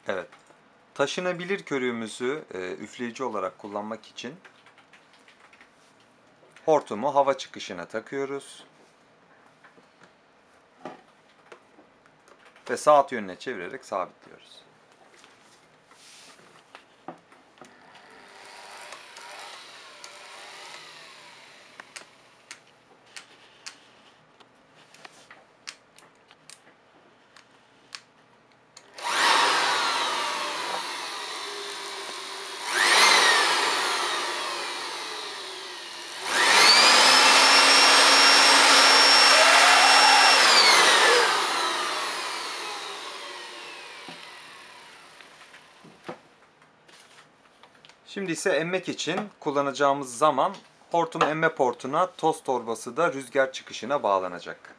Evet. Taşınabilir körüğümüzü üfleyici olarak kullanmak için hortumu hava çıkışına takıyoruz ve saat yönüne çevirerek sabitliyoruz. Şimdi ise emmek için kullanacağımız zaman hortum emme portuna, toz torbası da rüzgar çıkışına bağlanacak.